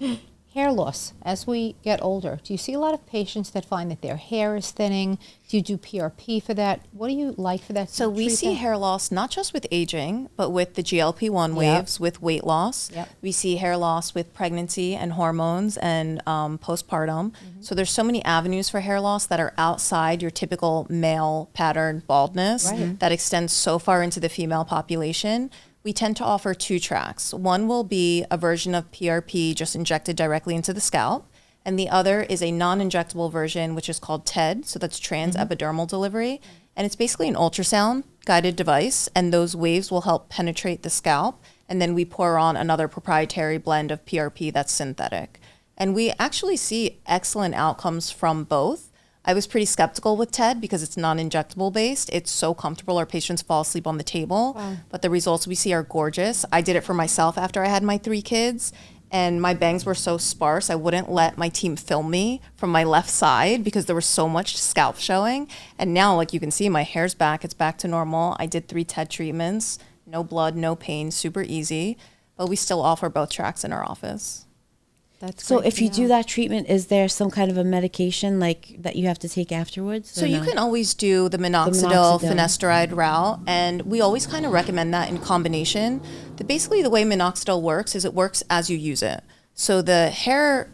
it. Hair loss as we get older. Do you see a lot of patients that find that their hair is thinning? Do you do PRP for that? What do you like for that? So we see treatment? hair loss not just with aging, but with the GLP-1 waves, with weight loss. Yep. We see hair loss with pregnancy and hormones and postpartum. So there's so many avenues for hair loss that are outside your typical male pattern baldness that extends so far into the female population. We tend to offer 2 tracks. One will be a version of PRP just injected directly into the scalp. And the other is a non-injectable version, which is called TED. So that's trans-epidermal delivery. And it's basically an ultrasound guided device. And those waves will help penetrate the scalp. And then we pour on another proprietary blend of PRP that's synthetic. And we actually see excellent outcomes from both. I was pretty skeptical with TED because it's non-injectable based. It's so comfortable. Our patients fall asleep on the table, but the results we see are gorgeous. I did it for myself after I had my 3 kids, and my bangs were so sparse, I wouldn't let my team film me from my left side because there was so much scalp showing. And now, like you can see, my hair's back. It's back to normal. I did 3 TED treatments, no blood, no pain, super easy, but we still offer both tracks in our office. That's So great if to you know. do that treatment, is there some kind of a medication like that you have to take afterwards? So or you no? can always do the minoxidil, minoxidil. finasteride route, and we always kind of recommend that in combination. Basically, the way minoxidil works is it works as you use it. So the hair,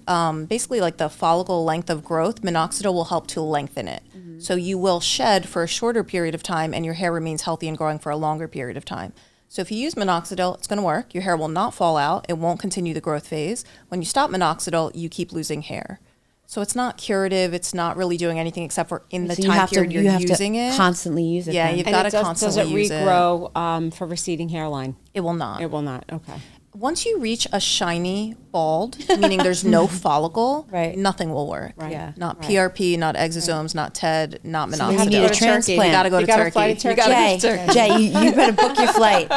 basically like the follicle length of growth, minoxidil will help to lengthen it. So you will shed for a shorter period of time, and your hair remains healthy and growing for a longer period of time. So if you use minoxidil, it's going to work. Your hair will not fall out. It won't continue the growth phase. When you stop minoxidil, you keep losing hair. So it's not curative. It's not really doing anything except for in the So time period you you're have using to it. constantly use it. Yeah, then. you've And got to does constantly it use it. regrow for receding hairline? It will not. It will not. Okay. Once you reach a shiny bald, meaning there's no follicle, Right. nothing will work. Right. Yeah. Not Right. PRP, not exosomes, not TED, not you minoxidil. need a transplant. You gotta go You to gotta Turkey. fly to You gotta Jay, go to Turkey. Jay, you better book your flight.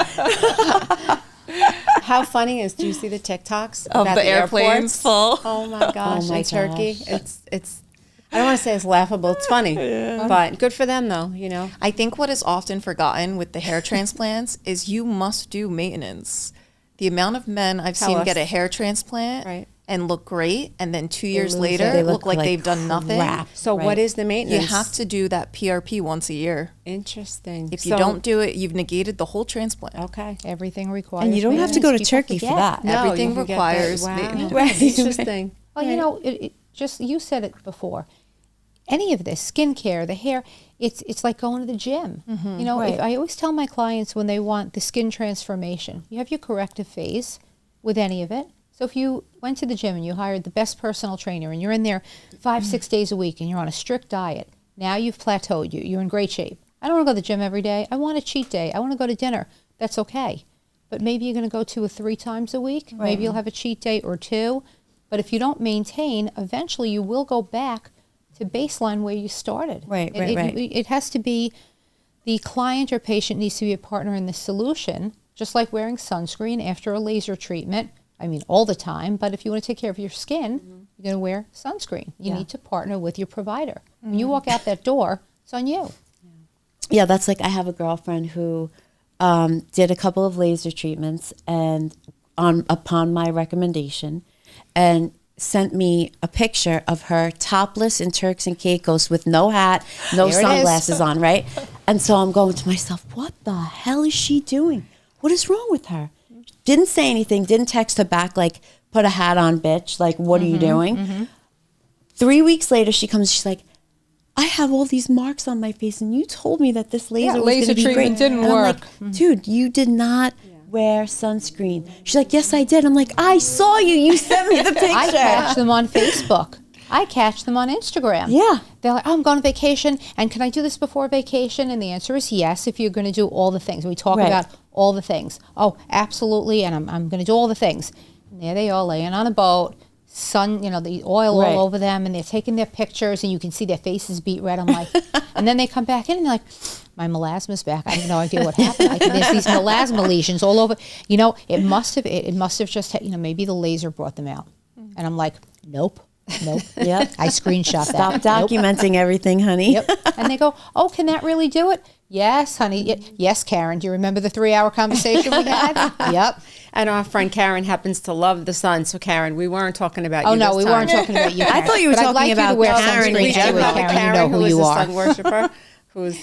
How funny is? Do you see the TikToks Of about the airplanes airports? full. Oh my gosh! Oh my in Turkey, gosh. it's. I don't want to say it's laughable. It's funny, but good for them though. You know. I think what is often forgotten with the hair transplants is you must do maintenance. The amount of men I've Tell seen us. get a hair transplant Right. and look great, and then 2 years lose later it. They look like they've done nothing. crap. So Right. what is the You maintenance? have to do that PRP once a year. Interesting. If you So- don't do it, you've negated the whole transplant. okay. Everything requires. And you don't have to go to maintenance. People Turkey for forget. that. No, Everything you can get requires that. Wow. maintenance. Right. Interesting. Well, you know, it just you said it before. Any of this, skincare, the hair, it's like going to the gym. You know, Right. I always tell my clients when they want the skin transformation, you have your corrective phase with any of it. So if you went to the gym and you hired the best personal trainer and you're in there 5-6 days a week and you're on a strict diet, now you've plateaued. You're in great shape. I don't want to go to the gym every day. I want a cheat day. I want to go to dinner. That's okay. But maybe you're going to go 2 or 3 times a week. Maybe you'll have a cheat day or 2. But if you don't maintain, eventually you will go back to baseline where you started. Right, It- right, it, right. It has to be the client or patient needs to be a partner in the solution, just like wearing sunscreen after a laser treatment. I mean, all the time. But if you want to take care of your skin, you're going to wear sunscreen. You need to partner with your provider. When you walk out that door, it's on you. Yeah, that's like I have a girlfriend who did a couple of laser treatments and upon my recommendation, and sent me a picture of her topless in Turks and Caicos with no hat, no There it is. sunglasses on, right? And so I'm going to myself, what the hell is she doing? What is wrong with her? Didn't say anything, didn't text her back like, put a hat on, bitch. Like, what are you doing? 3 weeks later, she comes, she's like, I have all these marks on my face, and you told me that this laser was laser going to be treatment great. didn't And I'm work. like, dude, you did not wear sunscreen. She's like, yes, I did. I'm like, I saw you. You sent me the picture. I catch them on Facebook. I catch them on Instagram. Yeah. They're like, oh, I'm going on vacation, and can I do this before vacation? And the answer is yes, if you're going to do all the things. We talk Right. about all the things. Oh, absolutely, and I'm going to do all the things. And there they are laying on a boat, sun, you know, the oil Right. all over them, and they're taking their pictures, and you can see their faces beat red. I'm like, and then they come back in, and they're like, my melasma's back. I have no idea what happened. There's these melasma lesions all over. You know, it must have just, you know, maybe the laser brought them out. And I'm like, nope. Yep. I screenshot Stop that. Nope. documenting everything, honey. Yep. And they go, oh, can that really do it? Yes, honey. Yes, Karen. Do you remember the 3-hour conversation we had? Yep. And our friend Karen happens to love the sun. So Karen, we weren't talking about Oh, you. no, this we time. weren't talking about you, Karen. I thought you were But I'd talking like you to about wear Karen sunscreen in We do general. have too, a Karen. You know who who is you a are. sun worshiper.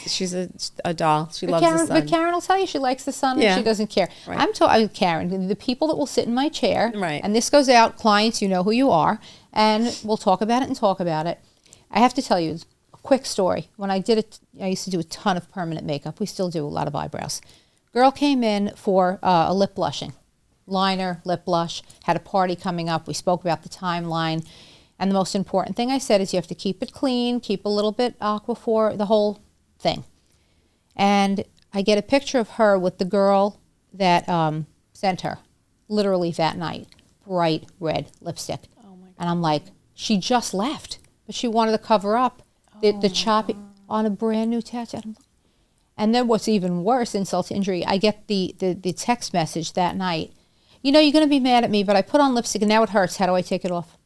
She's a doll. She loves the sun. But Karen will tell you she likes the sun Yeah. and she doesn't care. Right. I'm talking, Karen, the people that will sit in my chair, Right. and this goes out, clients, you know who you are, and we'll talk about it and talk about it. I have to tell you a quick story. When I did it, I used to do a ton of permanent makeup. We still do a lot of eyebrows. Girl came in for a lip blushing, liner, lip blush, had a party coming up. We spoke about the timeline. And the most important thing I said is you have to keep it clean, keep a little bit aquaphor, the whole thing. And I get a picture of her with the girl that sent her, literally that night, bright red lipstick. And I'm like, she just left, but she wanted to cover up The chopping on a brand new tattoo. And then what's even worse, insult to injury, I get the text message that night. You know, you're going to be mad at me, but I put on lipstick and now it hurts. How do I take it off?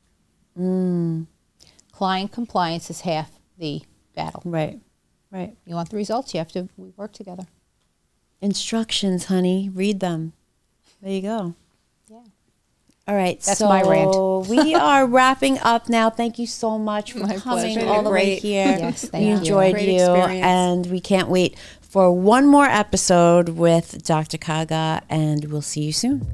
Client compliance is half the battle. Right. You want the results, you have to work together. Instructions, honey. Read them. There you go. Yeah. All right. That's so my rant. We are wrapping up now. Thank you so much for My coming pleasure. all the way Great. here. Yes, thank we you. enjoyed Great you. experience. And we can't wait for one more episode with Dr. Kaga, and we'll see you soon.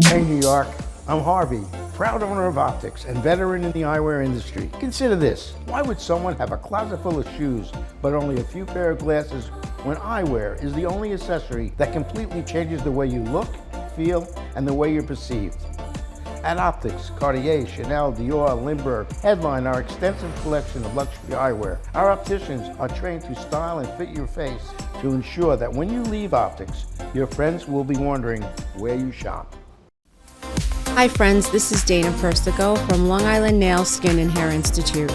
Hey, New York. I'm Harvey, proud owner of Optics and veteran in the eyewear industry. Consider this. Why would someone have a closet full of shoes but only a few pair of glasses when eyewear is the only accessory that completely changes the way you look, feel, and the way you're perceived? At Optics, Cartier, Chanel, Dior, Lindbergh headline our extensive collection of luxury eyewear. Our opticians are trained to style and fit your face to ensure that when you leave Optics, your friends will be wondering where you shop. Hi friends, this is Dana Persico from Long Island Nail, Skin and Hair Institute.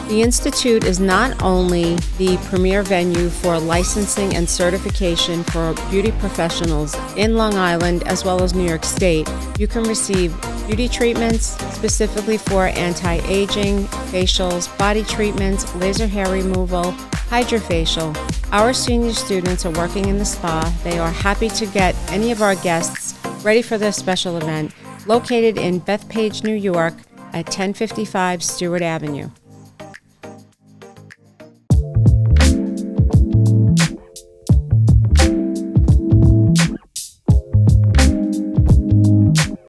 The Institute is not only the premier venue for licensing and certification for beauty professionals in Long Island as well as New York State. You can receive beauty treatments specifically for anti-aging, facials, body treatments, laser hair removal, hydrofacial. Our senior students are working in the spa. They are happy to get any of our guests ready for their special event located in Bethpage, New York at 1055 Stewart Avenue.